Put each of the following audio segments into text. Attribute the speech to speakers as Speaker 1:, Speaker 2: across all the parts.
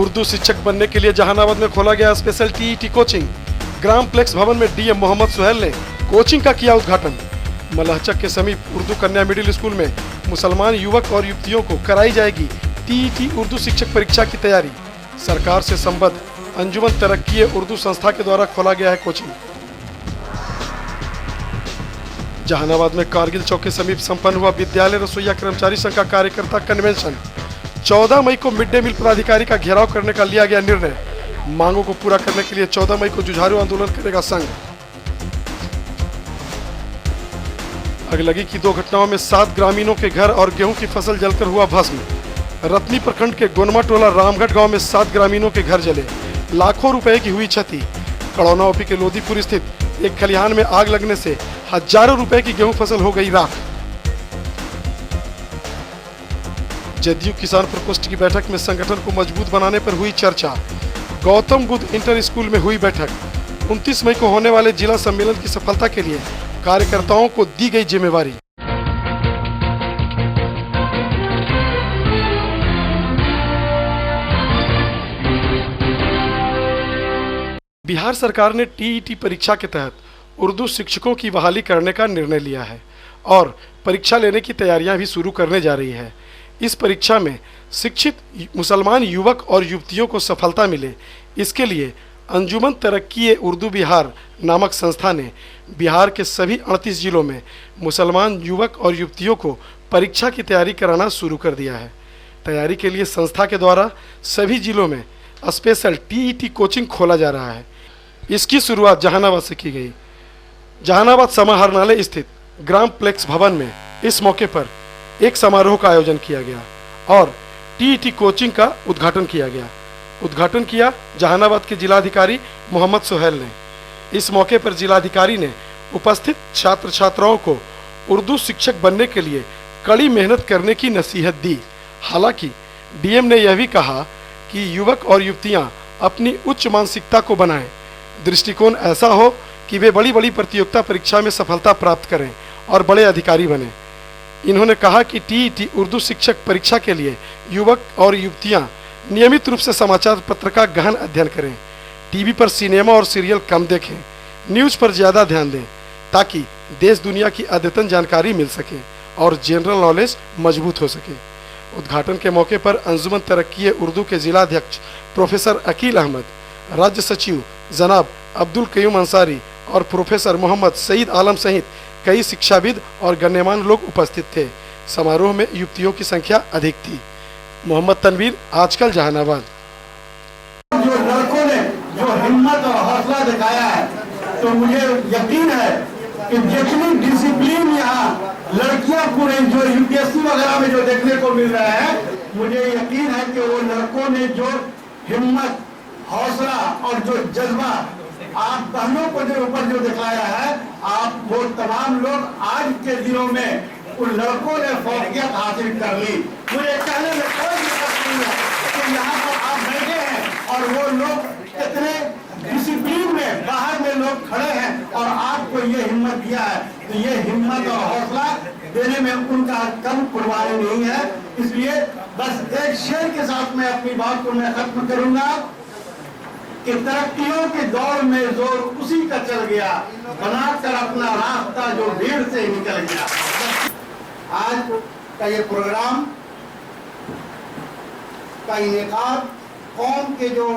Speaker 1: उर्दू शिक्षक बनने के लिए जहानाबाद में खोला गया स्पेशल टीईटी कोचिंग। ग्राम प्लेक्स भवन में डीएम मोहम्मद सुहेल ने कोचिंग का किया उद्घाटन। मलहचक के समीप उर्दू कन्या मिडिल स्कूल में मुसलमान युवक और युवतियों को कराई जाएगी टीईटी उर्दू शिक्षक परीक्षा की तैयारी। सरकार से संबद्ध अंजुमन तरक्की उर्दू संस्था के द्वारा खोला गया है कोचिंग। जहानाबाद में कारगिल चौक के समीप संपन्न हुआ विद्यालय रसोईया कर्मचारी संघ का कार्यकर्ता कन्वेंशन। 14 मई को मिड डे मील पदाधिकारी का घेराव करने का लिया गया निर्णय। मांगों को पूरा करने के लिए 14 मई को जुझारू आंदोलन करेगा संघ। अगलगी की 2 घटनाओं में 7 ग्रामीणों के घर और गेहूं की फसल जलकर हुआ भस्म। रत्नी प्रखंड के गोनमा टोला रामगढ़ गांव में 7 ग्रामीणों के घर जले, लाखों रुपए की हुई क्षति। कड़ौना ओपी के लोदीपुर स्थित एक खलिहान में आग लगने से हजारों रुपए की गेहूं फसल हो गई राख। जदयू किसान प्रकोष्ठ की बैठक में संगठन को मजबूत बनाने पर हुई चर्चा। गौतम बुद्ध इंटर स्कूल में हुई बैठक। 29 मई को होने वाले जिला सम्मेलन की सफलता के लिए कार्यकर्ताओं को दी गई जिम्मेवारी। बिहार सरकार ने टीईटी परीक्षा के तहत उर्दू शिक्षकों की बहाली करने का निर्णय लिया है और परीक्षा लेने की तैयारियां भी शुरू करने जा रही है। इस परीक्षा में शिक्षित मुसलमान युवक और युवतियों को सफलता मिले, इसके लिए अंजुमन तरक्की उर्दू बिहार नामक संस्था ने बिहार के सभी 38 जिलों में मुसलमान युवक और युवतियों को परीक्षा की तैयारी कराना शुरू कर दिया है। तैयारी के लिए संस्था के द्वारा सभी जिलों में स्पेशल टीईटी कोचिंग खोला जा रहा है। इसकी शुरुआत जहानाबाद से की गई। जहानाबाद समाहरणालय स्थित ग्राम प्लेक्स भवन में इस मौके पर एक समारोह का आयोजन किया गया और टीईटी कोचिंग का उद्घाटन किया गया। उद्घाटन किया जहानाबाद के जिलाधिकारी मोहम्मद सुहेल ने। इस मौके पर जिलाधिकारी ने उपस्थित छात्र छात्राओं को उर्दू शिक्षक बनने के लिए कड़ी मेहनत करने की नसीहत दी। हालांकि डीएम ने यह भी कहा कि युवक और युवतियां अपनी उच्च मानसिकता को बनाएं, दृष्टिकोण ऐसा हो कि वे बड़ी बड़ी प्रतियोगिता परीक्षा में सफलता प्राप्त करें और बड़े अधिकारी बने। इन्होंने कहा कि टीईटी उर्दू शिक्षक परीक्षा के लिए युवक और युवतियां नियमित रूप से समाचार पत्र का गहन अध्ययन करें, टीवी पर सिनेमा और सीरियल कम देखें, न्यूज़ पर ज़्यादा ध्यान दें ताकि देश दुनिया की अद्यतन जानकारी मिल सके और जनरल नॉलेज मजबूत हो सके। उद्घाटन के मौके पर अंजुमन तरक्की उर्दू के जिलाध्यक्ष प्रोफेसर अकील अहमद, राज्य सचिव जनाब अब्दुल कयूम अंसारी और प्रोफेसर मोहम्मद सईद आलम सहित कई शिक्षाविद और गण्यमान्य लोग उपस्थित थे। समारोह में युवतियों की संख्या अधिक थी। मोहम्मद तनवीर, आजकल जहानाबाद।
Speaker 2: जो लड़कों ने जो हिम्मत और हौसला दिखाया है, तो मुझे यकीन है कि जितनी डिसिप्लिन यहाँ लड़कियां पूरे जो यूपीएससी वगैरह में जो देखने को मिल रहा है, मुझे यकीन है कि वो लड़कों ने जो हिम्मत, हौसला और जो जज्बा आप बहनों को जो ऊपर जो दिखाया है, आप वो तमाम लोग आज के दिनों में उन लड़कों ने फौकियत हासिल कर ली। मुझे कहने में कोई दिक्कत नहीं है कि यहाँ पर आप बैठे हैं और वो लोग कितने डिसिप्लिन में बाहर में लोग खड़े हैं और आपको ये हिम्मत दिया है, तो ये हिम्मत और हौसला देने में उनका कम कुर्बानी नहीं है। इसलिए बस एक शेर के साथ मैं अपनी बात को मैं खत्म करूंगा कि तरक्कियों के दौर में जोर उसी का चल गया, बनाकर अपना रास्ता जो भीड़ से निकल गया। आज का ये प्रोग्राम का इनेकाद कौम के जो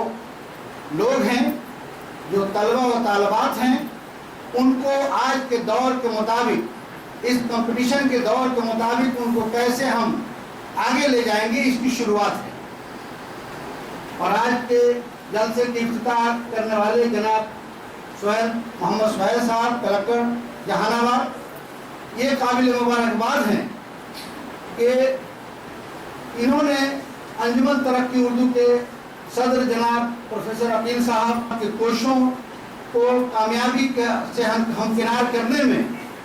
Speaker 2: लोग हैं, जो तलबा व तालबात हैं, उनको आज के दौर के मुताबिक, इस कंपटीशन के दौर के मुताबिक उनको कैसे हम आगे ले जाएंगे, इसकी शुरुआत है। और आज के जलसे की इफ्तिताह करने वाले जनाब मोहम्मद सुहेल साहब, कलेक्टर जहानाबाद, ये काबिल मुबारकबाद हैं कि इन्होंने अंजुमन तरक्की उर्दू के सदर जनाब प्रोफेसर अकील साहब की कोशिशों को कामयाबी से हमकिनार करने में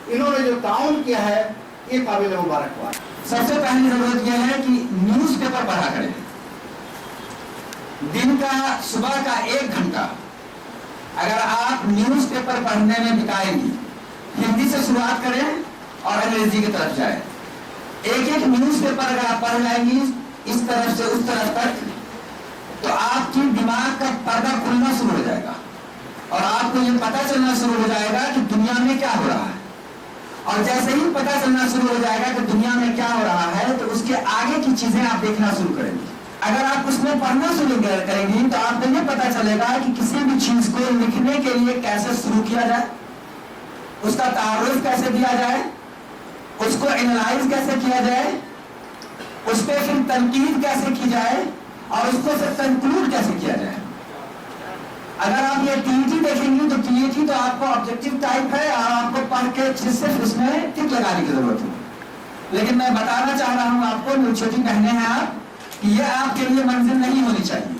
Speaker 2: इन्होंने जो ताउन किया है, ये काबिल मुबारकबाद।
Speaker 3: सबसे पहली जरूरत यह है कि न्यूज़पेपर पढ़ा करें। दिन का सुबह का 1 घंटा अगर आप न्यूज़पेपर पढ़ने में बिताएंगी, हिंदी से शुरुआत करें और अंग्रेजी की तरफ जाए। एक न्यूज़पेपर अगर आप पढ़ जाएंगी इस तरफ से उस तरफ तक, तो आपकी दिमाग का पर्दा खुलना शुरू हो जाएगा और आपको ये पता चलना शुरू हो जाएगा कि दुनिया में क्या हो रहा है। और जैसे ही पता चलना शुरू हो जाएगा कि दुनिया में क्या हो रहा है, तो उसके आगे की चीजें आप देखना शुरू करेंगे। अगर आप उसमें पढ़ना शुरू करेंगी तो आपको ये पता चलेगा कि किसी भी चीज को लिखने के लिए कैसे शुरू किया जाए, उसका तारुफ कैसे दिया जाए, उसको एनालाइज कैसे किया जाए, उस पर फिर तनकीद कैसे की जाए और उसको फिर कंक्लूड कैसे किया जाए। अगर आप ये टीईटी देखेंगे तो टीईटी तो आपको ऑब्जेक्टिव टाइप है और आपको पढ़ के सिर्फ उसमें टिक लगाने की जरूरत है। लेकिन मैं बताना चाह रहा हूं आपको, छोटी बहनें हैं आप, कि ये आपके लिए मंजिल नहीं होनी चाहिए।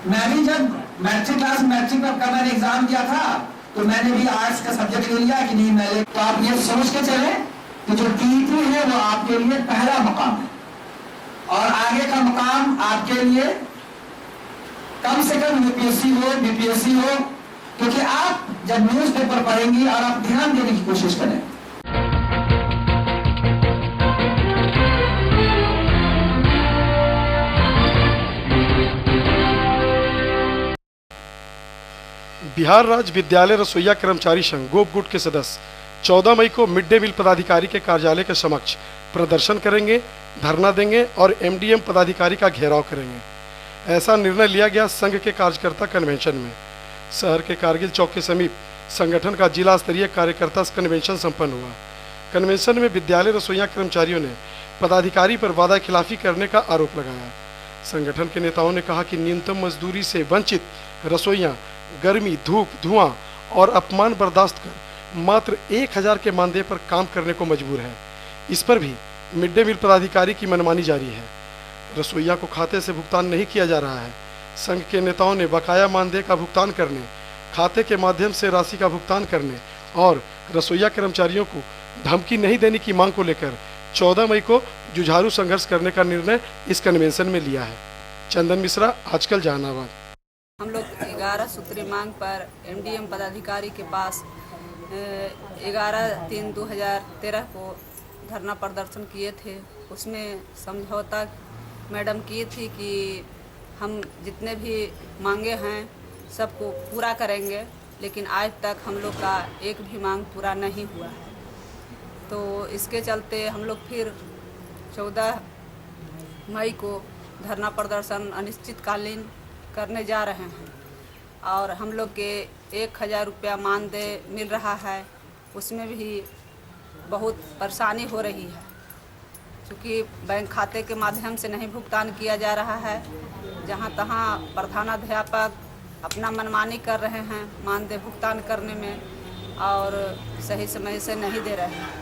Speaker 3: मैं भी जब मैट्रिक का मैंने एग्जाम दिया था तो मैंने भी आर्ट्स का सब्जेक्ट ले लिया कि नहीं मैं तो आप ये सोच के चले कि जो टीईटी है वो आपके लिए पहला मुकाम है और आगे का मुकाम आपके लिए कम से कम यूपीएससी हो, बीपीएससी हो, क्योंकि आप जब न्यूज़पेपर पढ़ेंगी और आप ध्यान देने की कोशिश करें।
Speaker 1: बिहार राज्य विद्यालय रसोइया कर्मचारी संघ गोपगुट के सदस्य 14 मई को मिड डे मील पदाधिकारी के कार्यालय के समक्ष प्रदर्शन करेंगे, धरना देंगे और एमडीएम पदाधिकारी का घेराव करेंगे। ऐसा निर्णय लिया गया संघ के कार्यकर्ता कन्वेंशन में। शहर के कारगिल चौक के समीप संगठन का जिला स्तरीय कार्यकर्ता कन्वेंशन संपन्न हुआ। कन्वेंशन में विद्यालय रसोइया कर्मचारियों ने पदाधिकारी पर वादा खिलाफी करने का आरोप लगाया। संगठन के नेताओं ने कहा कि न्यूनतम मजदूरी से वंचित रसोइया गर्मी, धूप, धुआं और अपमान बर्दाश्त कर मात्र 1000 के मानदेय पर काम करने को मजबूर है। इस पर भी मिड डे मील पदाधिकारी की मनमानी जारी है। रसोइया को खाते से भुगतान नहीं किया जा रहा है। संघ के नेताओं ने बकाया मानदेय का भुगतान करने, खाते के माध्यम से राशि का भुगतान करने और रसोइया कर्मचारियों को धमकी नहीं देने की मांग को लेकर 14 मई को जुझारू संघर्ष करने का निर्णय इस कन्वेंशन में लिया है। चंदन मिश्रा, आजकल जहानाबाद।
Speaker 4: हम लोग 11 सूत्री मांग पर एमडीएम पदाधिकारी के पास 11/3/2013 को धरना प्रदर्शन किए थे। उसमें समझौता मैडम की थी कि हम जितने भी मांगे हैं सबको पूरा करेंगे, लेकिन आज तक हम लोग का एक भी मांग पूरा नहीं हुआ है। तो इसके चलते हम लोग फिर 14 मई को धरना प्रदर्शन अनिश्चितकालीन करने जा रहे हैं और हम लोग के 1000 रुपया मानदेय मिल रहा है, उसमें भी बहुत परेशानी हो रही है क्योंकि बैंक खाते के माध्यम से नहीं भुगतान किया जा रहा है। जहाँ तहाँ प्रधानाध्यापक अपना मनमानी कर रहे हैं मानदेय भुगतान करने में और सही समय से नहीं दे रहे हैं।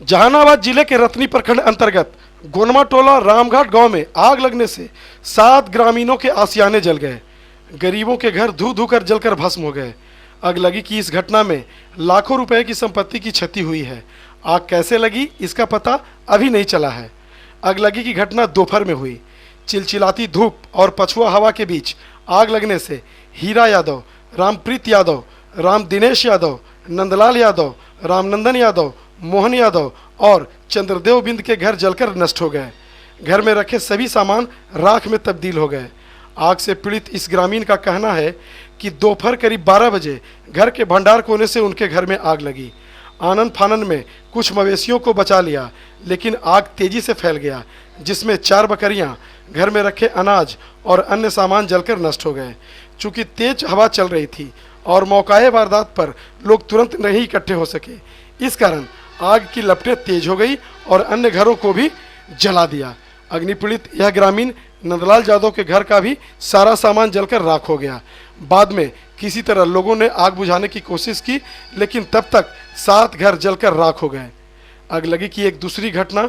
Speaker 1: जहानाबाद जिले के रतनी प्रखंड अंतर्गत गोनमा टोला रामघाट गांव में आग लगने से 7 ग्रामीणों के आसियाने जल गए। गरीबों के घर धू धू कर जलकर भस्म हो गए। अगलगी की इस घटना में लाखों रुपए की संपत्ति की क्षति हुई है। आग कैसे लगी इसका पता अभी नहीं चला है। अगलगी की घटना दोपहर में हुई। चिलचिलाती धूप और पछुआ हवा के बीच आग लगने से हीरा यादव, रामप्रीत यादव, राम दिनेश यादव, नंदलाल यादव, रामनंदन यादव, मोहन यादव और चंद्रदेव बिंद के घर जलकर नष्ट हो गए। घर में रखे सभी सामान राख में तब्दील हो गए। आग से पीड़ित इस ग्रामीण का कहना है कि दोपहर करीब 12 बजे घर के भंडार कोने से उनके घर में आग लगी। आनन फानन में कुछ मवेशियों को बचा लिया, लेकिन आग तेजी से फैल गया, जिसमें 4 बकरियां, घर में रखे अनाज और अन्य सामान जलकर नष्ट हो गए। चूँकि तेज हवा चल रही थी और मौकाए वारदात पर लोग तुरंत नहीं इकट्ठे हो सके, इस कारण आग की लपटें तेज हो गई और अन्य घरों को भी जला दिया। अग्निपीड़ित यह ग्रामीण नंदलाल यादव के घर का भी सारा सामान जलकर राख हो गया। बाद में किसी तरह लोगों ने आग बुझाने की कोशिश की, लेकिन तब तक 7 घर जलकर राख हो गए। अगलगी की एक दूसरी घटना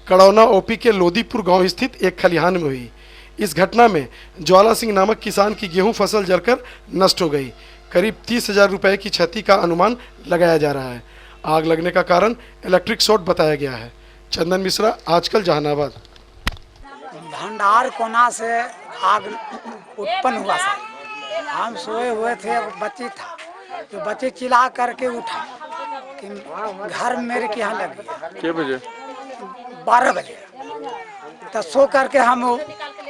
Speaker 1: कड़ौना ओपी के लोदीपुर गांव स्थित एक खलिहान में हुई। इस घटना में ज्वाला सिंह नामक किसान की गेहूं फसल जलकर नष्ट हो गई। करीब 30,000 रुपए की क्षति का अनुमान लगाया जा रहा है। आग लगने का कारण इलेक्ट्रिक शॉर्ट बताया गया है। चंदन मिश्रा, आजकल जहानाबाद।
Speaker 5: भंडार कोना से आग उत्पन्न हुआ सर। हम सोए हुए थे, बच्ची था, तो बच्चे चिल्ला करके उठा कि घर मेरे के यहाँ लग गया।
Speaker 6: कितने बजे?
Speaker 5: 12 बजे। तो सो करके हम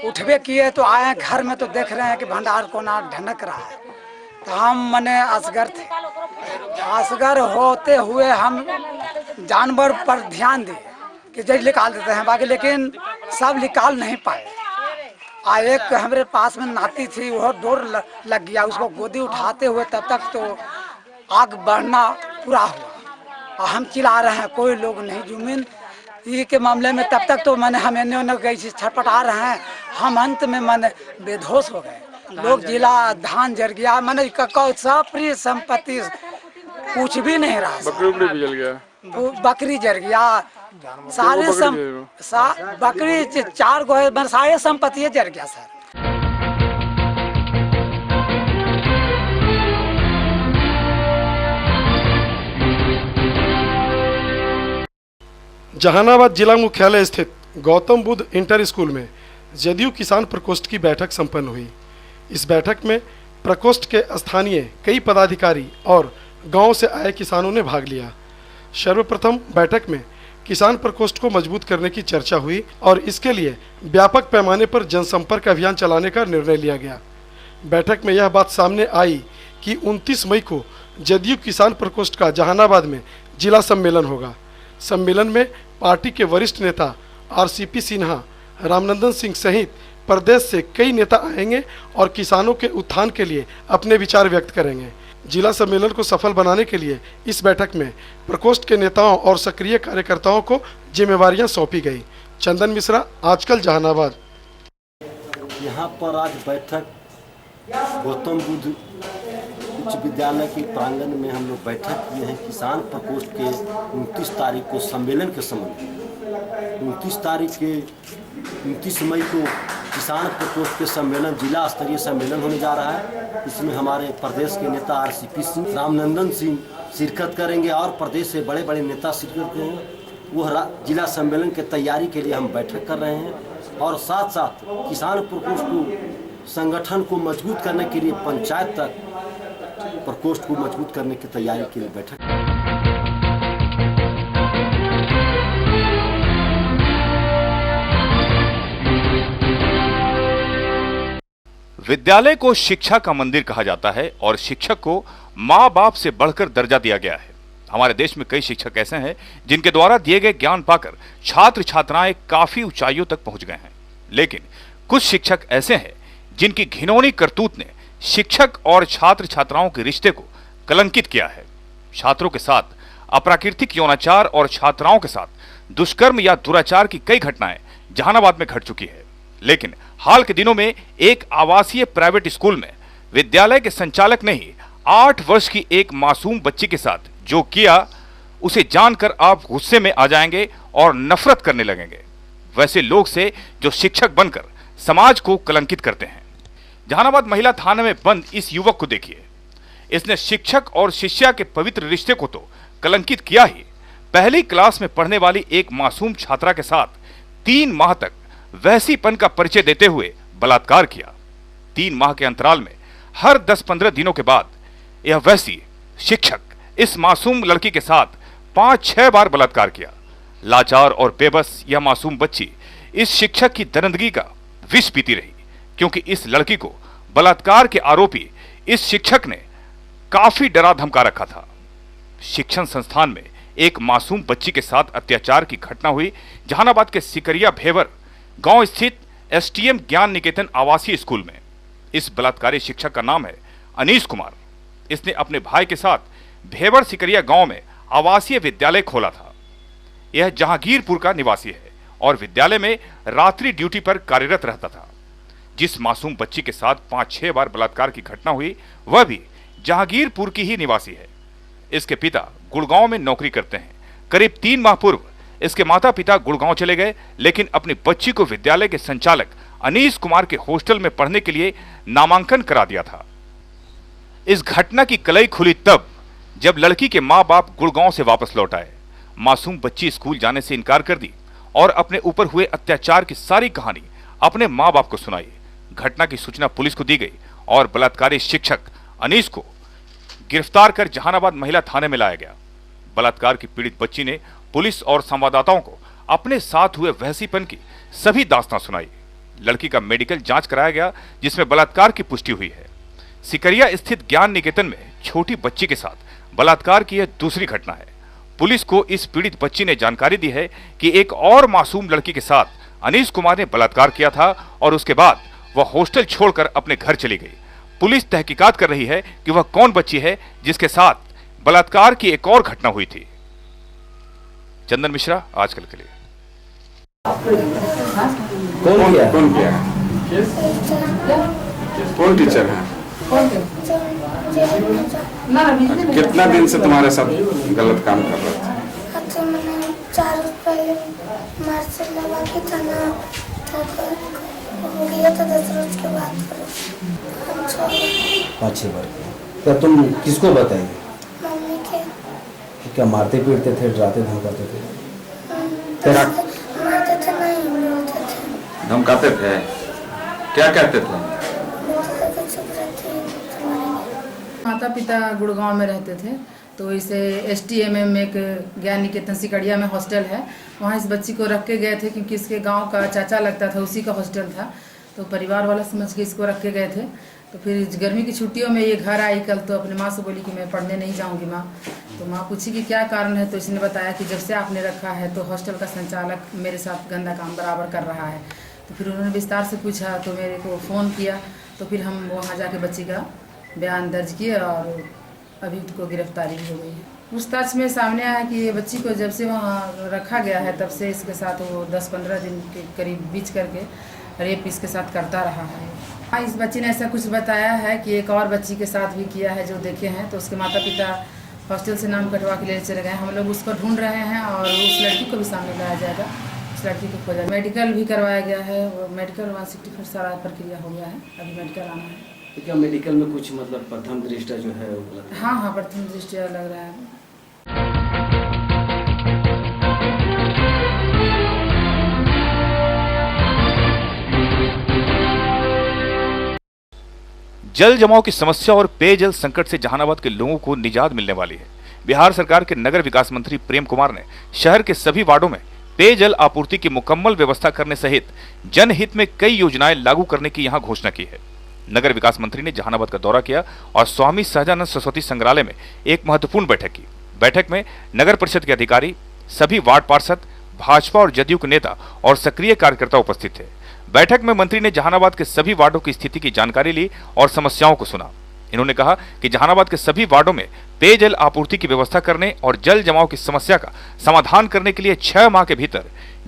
Speaker 5: उठबे किए तो आए घर में, तो देख रहे हैं कि भंडार कोना ढनक रहा है। तो हम मने असगर थे, असगर होते हुए हम जानवर पर ध्यान दिए कि जैसे निकाल देते हैं बाकी, लेकिन सब निकाल नहीं पाए। एक हमारे पास में नाती थी, वह डोर लग गया, उसको गोदी उठाते हुए तब तक तो आग बढ़ना पूरा हुआ और हम चिल्ला रहे हैं, कोई लोग नहीं। जमीन ये के मामले में तब तक तो मैंने हम एने गई छटपटा रहे हैं, हम अंत में मैंने बेहोश हो गए। लोग जिला धान जर गया, मैंने सब प्रिय संपत्ति कुछ भी नहीं रहा।
Speaker 6: बकरी भी जल गया,
Speaker 5: बकरी जर गया, सारे बकरी 4 गो, सारे संपत्ति जर गया सर।
Speaker 1: जहानाबाद जिला मुख्यालय स्थित गौतम बुद्ध इंटर स्कूल में जदयू किसान प्रकोष्ठ की बैठक संपन्न हुई। इस बैठक में प्रकोष्ठ के स्थानीय कई पदाधिकारी और गांव से आए किसानों ने भाग लिया। सर्वप्रथम बैठक में किसान प्रकोष्ठ को मजबूत करने की चर्चा हुई और इसके लिए व्यापक पैमाने पर जनसंपर्क अभियान चलाने का निर्णय लिया गया। बैठक में यह बात सामने आई कि 29 मई को जदयू किसान प्रकोष्ठ का जहानाबाद में जिला सम्मेलन होगा। सम्मेलन में पार्टी के वरिष्ठ नेता RCP सिन्हा, रामनंदन सिंह सहित प्रदेश से कई नेता आएंगे और किसानों के उत्थान के लिए अपने विचार व्यक्त करेंगे। जिला सम्मेलन को सफल बनाने के लिए इस बैठक में प्रकोष्ठ के नेताओं और सक्रिय कार्यकर्ताओं को जिम्मेवारियां सौंपी गई। चंदन मिश्रा, आजकल जहानाबाद।
Speaker 7: यहाँ पर आज बैठक गौतम बुद्ध उच्च विद्यालय के प्रांगण में हम लोग बैठक किए हैं किसान प्रकोष्ठ के 29 तारीख को सम्मेलन के संबंध में। 29 मई को किसान प्रकोष्ठ के सम्मेलन, जिला स्तरीय सम्मेलन होने जा रहा है। इसमें हमारे प्रदेश के नेता RCP सिंह, रामनंदन सिंह शिरकत करेंगे और प्रदेश से बड़े बड़े नेता शिरकत करेंगे। वह जिला सम्मेलन की तैयारी के लिए हम बैठक कर रहे हैं और साथ साथ किसान प्रकोष्ठ को संगठन को मजबूत करने के लिए पंचायत तक प्रकोष्ठ को मजबूत करने की तैयारी के लिए बैठक।
Speaker 8: विद्यालय को शिक्षा का मंदिर कहा जाता है और शिक्षक को माँ बाप से बढ़कर दर्जा दिया गया है। हमारे देश में कई शिक्षक ऐसे हैं जिनके द्वारा दिए गए ज्ञान पाकर छात्र छात्राएं काफी ऊंचाइयों तक पहुंच गए हैं, लेकिन कुछ शिक्षक ऐसे हैं जिनकी घिनौनी करतूत ने शिक्षक और छात्र छात्राओं के रिश्ते को कलंकित किया है। छात्रों के साथ अप्राकृतिक यौनाचार और छात्राओं के साथ दुष्कर्म या दुराचार की कई घटनाएं जहानाबाद में घट चुकी है, लेकिन हाल के दिनों में एक आवासीय प्राइवेट स्कूल में विद्यालय के संचालक ने ही 8 वर्ष की एक मासूम बच्ची के साथ जो किया उसे जानकर आप गुस्से में आ जाएंगे और नफरत करने लगेंगे वैसे लोग से जो शिक्षक बनकर समाज को कलंकित करते हैं। जहानाबाद महिला थाने में बंद इस युवक को देखिए। इसने शिक्षक और शिष्या के पवित्र रिश्ते को तो कलंकित किया ही, पहली क्लास में पढ़ने वाली एक मासूम छात्रा के साथ 3 माह तक वैसीपन का परिचय देते हुए बलात्कार किया। 3 माह के अंतराल में हर 10-15 दिनों के बाद यह वैसी शिक्षक इस मासूम लड़की के साथ 5-6 बार बलात्कार किया। लाचार और बेबस यह मासूम बच्ची इस शिक्षक की दरिंदगी का विष पीती रही, क्योंकि इस लड़की को बलात्कार के आरोपी इस शिक्षक ने काफी डरा धमका रखा था। शिक्षण संस्थान में एक मासूम बच्ची के साथ अत्याचार की घटना हुई जहानाबाद के सिकरिया भेवर गांव स्थित STM ज्ञान निकेतन आवासीय स्कूल में। इस बलात्कारी शिक्षक का नाम है अनीश कुमार। इसने अपने भाई के साथ भेवर सिकरिया गांव में आवासीय विद्यालय खोला था। यह जहांगीरपुर का निवासी है और विद्यालय में रात्रि ड्यूटी पर कार्यरत रहता था। जिस मासूम बच्ची के साथ 5-6 बार बलात्कार की घटना हुई वह भी जहांगीरपुर की ही निवासी है। इसके पिता गुड़गांव में नौकरी करते हैं। करीब 3 माह पूर्व इसके माता पिता गुड़गांव चले गए, लेकिन अपनी बच्ची को विद्यालय के संचालक अनीश कुमार के हॉस्टल में पढ़ने के लिए नामांकन करा दिया था। इस घटना की कलई खुली तब जब लड़की के मां बाप गुड़गांव से वापस लौट आए। मासूम बच्ची स्कूल जाने से इनकार कर दी और अपने ऊपर हुए अत्याचार की सारी कहानी अपने मां बाप को सुनाई। घटना की सूचना पुलिस को दी गई और बलात्कारी शिक्षक अनीश को गिरफ्तार कर जहानाबाद महिला थाने में लाया गया। बलात्कार की पीड़ित बच्ची ने पुलिस और संवाददाताओं को अपने साथ हुए वहसीपन की सभी दास्तां सुनाई। लड़की का मेडिकल जांच कराया गया, जिसमें बलात्कार की पुष्टि हुई है। सिकरिया स्थित ज्ञान निकेतन में छोटी बच्ची के साथ बलात्कार की यह दूसरी घटना है। पुलिस को इस पीड़ित बच्ची ने जानकारी दी है कि एक और मासूम लड़की के साथ अनीस कुमार ने बलात्कार किया था और उसके बाद वह हॉस्टल छोड़कर अपने घर चली गई। पुलिस तहकीकात कर रही है कि वह कौन बच्ची है जिसके साथ बलात्कार की एक और घटना हुई थी। चंदन मिश्रा, आजकल के लिए।
Speaker 6: कौन किया है? कौन टीचर है? कितना दिन से तुम्हारे साथ गलत काम कर रहे थे?
Speaker 9: अच्छा, मैंने 4 रोज पहले मार्शल लगा के था ना, हो गया था 10 रोज के बाद।
Speaker 10: 5-6 बार। क्या तुम किसको बताई?
Speaker 9: मम्मी के।
Speaker 10: क्या मारते पीटते थे, डराते धमकाते थे?
Speaker 9: मारते थे नहीं, बोलते थे।
Speaker 6: धमकाते थे? क्या कहते थे?
Speaker 11: माता पिता गुड़गांव में रहते थे, तो इसे STMM एक ज्ञान निकेतन सिकड़िया में हॉस्टल है, वहाँ इस बच्ची को रख के गए थे क्योंकि इसके गांव का चाचा लगता था, उसी का हॉस्टल था। तो परिवार वाला समझ के इसको रख के गए थे। तो फिर गर्मी की छुट्टियों में ये घर आई कल, तो अपने माँ से बोली कि मैं पढ़ने नहीं जाऊँगी माँ। तो माँ पूछी कि क्या कारण है, तो इसने बताया कि जब से आपने रखा है तो हॉस्टल का संचालक मेरे साथ गंदा काम बराबर कर रहा है। तो फिर उन्होंने विस्तार से पूछा, तो मेरे को फ़ोन किया, तो फिर हम वहाँ जाके बच्ची का बयान दर्ज किए और अभियुक्त को गिरफ्तारी हो गई है। पूछताछ में सामने आया कि ये बच्ची को जब से वहाँ रखा गया है तब से इसके साथ वो 10-15 दिन के करीब बीच करके रेप इसके साथ करता रहा है। हाँ, इस बच्ची ने ऐसा कुछ बताया है कि एक और बच्ची के साथ भी किया है जो देखे हैं। तो उसके माता पिता हॉस्टल से नाम कटवा के ले चले गए। हम लोग उसको ढूंढ रहे हैं और उस लड़की को भी सामने लाया जाएगा। उस लड़की को खोजा, मेडिकल भी करवाया गया है। मेडिकल 165 सारा प्रक्रिया हो गया है, अभी मेडिकल आना है।
Speaker 10: तो क्या मेडिकल में कुछ मतलब प्रथम दृष्टया जो है वो गलत है?
Speaker 11: हाँ, प्रथम दृष्टया लग रहा है।
Speaker 8: जल जमाव की समस्या और पेयजल संकट से जहानाबाद के लोगों को निजात मिलने वाली है। बिहार सरकार के नगर विकास मंत्री प्रेम कुमार ने शहर के सभी वार्डों में पेयजल आपूर्ति की मुकम्मल व्यवस्था करने सहित जनहित में कई योजनाएं लागू करने की यहां घोषणा की है। नगर विकास मंत्री ने जहानाबाद का दौरा किया और स्वामी सहजानंद सरस्वती संग्रहालय में एक महत्वपूर्ण बैठक की। बैठक में नगर परिषद के अधिकारी, सभी वार्ड पार्षद, भाजपा और जदयू के नेता और सक्रिय कार्यकर्ता उपस्थित थे। बैठक में मंत्री ने जहानाबाद के सभी वार्डों की स्थिति की जानकारी ली और समस्याओं को सुना। इन्होंने कहा कि जहानाबाद के सभी वार्डों में पेयजल आपूर्ति की व्यवस्था करने और जल जमाव की समस्या का समाधान करने के लिए 6 माह के भीतर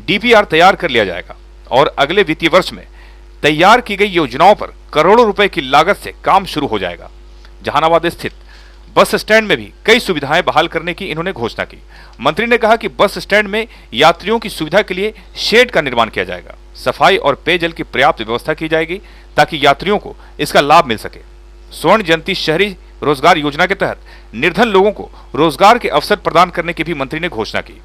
Speaker 8: DPR तैयार कर लिया जाएगा और अगले वित्तीय वर्ष में तैयार की गई योजनाओं पर करोड़ों रुपए की लागत से काम शुरू हो जाएगा। जहानाबाद स्थित बस स्टैंड में भी कई सुविधाएं बहाल करने की इन्होंने घोषणा की। मंत्री ने कहा कि बस स्टैंड में यात्रियों की सुविधा के लिए शेड का निर्माण किया जाएगा, सफाई और पेयजल की पर्याप्त व्यवस्था की जाएगी ताकि यात्रियों को इसका लाभ मिल सके। स्वर्ण जयंती शहरी रोजगार योजना के तहत निर्धन लोगों को रोजगार के अवसर प्रदान करने की भी मंत्री ने घोषणा की।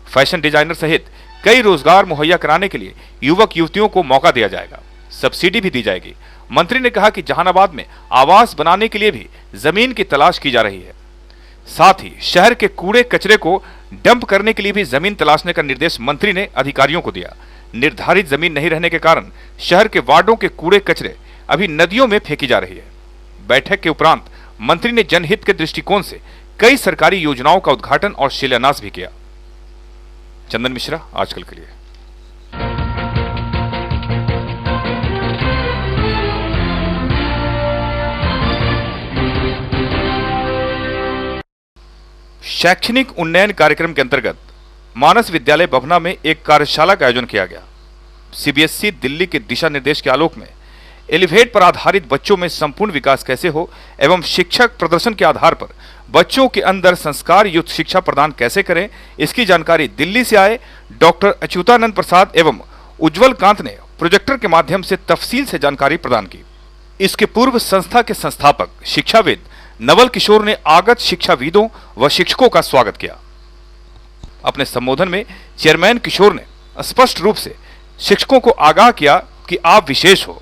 Speaker 8: फैशन डिजाइनर सहित कई रोजगार मुहैया कराने के लिए युवक युवतियों को मौका दिया जाएगा, सब्सिडी भी दी जाएगी। मंत्री ने कहा कि जहानाबाद में आवास बनाने के लिए भी जमीन की तलाश की जा रही है। साथ ही शहर के कूड़े कचरे को डंप करने के लिए भी जमीन तलाशने का निर्देश मंत्री ने अधिकारियों को दिया। निर्धारित जमीन नहीं रहने के कारण शहर के वार्डों के कूड़े कचरे अभी नदियों में फेंकी जा रही है। बैठक के उपरांत मंत्री ने जनहित के दृष्टिकोण से कई सरकारी योजनाओं का उद्घाटन और शिलान्यास भी किया। चंदन मिश्रा, आजकल के लिए। शैक्षणिक उन्नयन कार्यक्रम के अंतर्गत मानस विद्यालय बभना में एक कार्यशाला का आयोजन किया गया। CBSE दिल्ली के दिशा निर्देश के आलोक में एलिवेट पर आधारित बच्चों में संपूर्ण विकास कैसे हो एवं शिक्षक प्रदर्शन के आधार पर बच्चों के अंदर संस्कार युक्त शिक्षा प्रदान कैसे करें, इसकी जानकारी दिल्ली से आए डॉक्टर अच्युतानंद प्रसाद एवं उज्जवल कांत ने प्रोजेक्टर के माध्यम से तफसील से जानकारी प्रदान की। इसके पूर्व संस्था के संस्थापक शिक्षाविद नवल किशोर ने आगत शिक्षाविदों व शिक्षकों का स्वागत किया। अपने संबोधन में चेयरमैन किशोर ने स्पष्ट रूप से शिक्षकों को आगाह किया कि आप विशेष हो,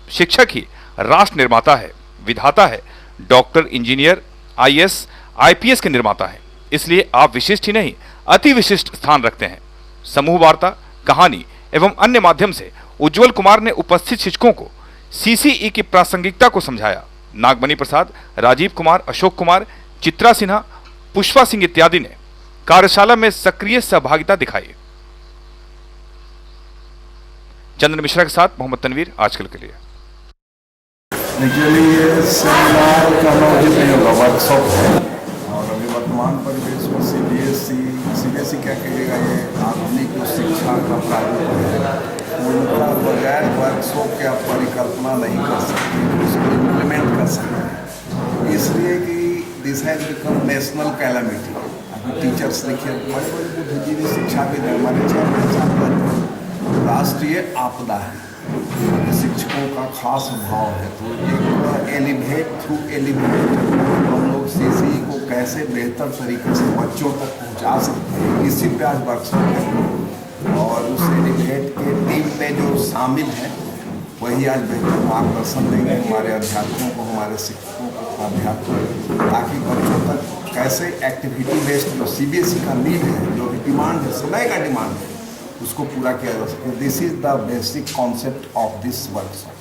Speaker 8: शिक्षक ही राष्ट्र निर्माता है, विधाता है। डॉक्टर, इंजीनियर, IAS, IPS के निर्माता हैं, इसलिए आप विशिष्ट ही नहीं अति विशिष्ट स्थान रखते हैं। समूह वार्ता, कहानी एवं अन्य माध्यम से उज्जवल कुमार ने उपस्थित शिक्षकों को CCE की प्रासंगिकता को समझाया। नागमणि प्रसाद, राजीव कुमार, अशोक कुमार, चित्रा सिन्हा, पुष्पा सिंह इत्यादि ने कार्यशाला में सक्रिय सहभागिता दिखाई। चंदन मिश्रा के साथ मोहम्मद तनवीर, आजकल के लिए।
Speaker 12: एक्चुअली ये सेमिनार का आयोजित नहीं होगा, वर्कशॉप है और अभी वर्तमान परिवेश में CBSE क्या कहेगा, ये आधुनिक जो शिक्षा का प्रारूप है उनका बगैर वर्कशॉप के आप परिकल्पना नहीं कर सकते, उसको इम्प्लीमेंट कर सकते हैं, इसलिए कि this has become national calamity. अभी टीचर्स देखिए, बड़े बड़े बुद्धिजीवी शिक्षाविद हमारे छात्र राष्ट्रीय आपदा है, शिक्षकों का खास भाव है। तो एक एलिवेट थ्रू एलिवेट हम लोग CCE को कैसे बेहतर तरीके से बच्चों तक पहुंचा सकते हैं, इसी पे आज वर्कशॉप है और उस एलिवेट के टीम में जो शामिल है वही आज बेहतर मार्गदर्शन देंगे हमारे अध्यापकों को, हमारे शिक्षकों को, प्राध्यापकों, ताकि बच्चों तक कैसे एक्टिविटी बेस्ड जो CBSE का नीड है, जो डिमांड है, समय का डिमांड है, उसको पूरा किया जा सके। This is the basic concept of this workshop.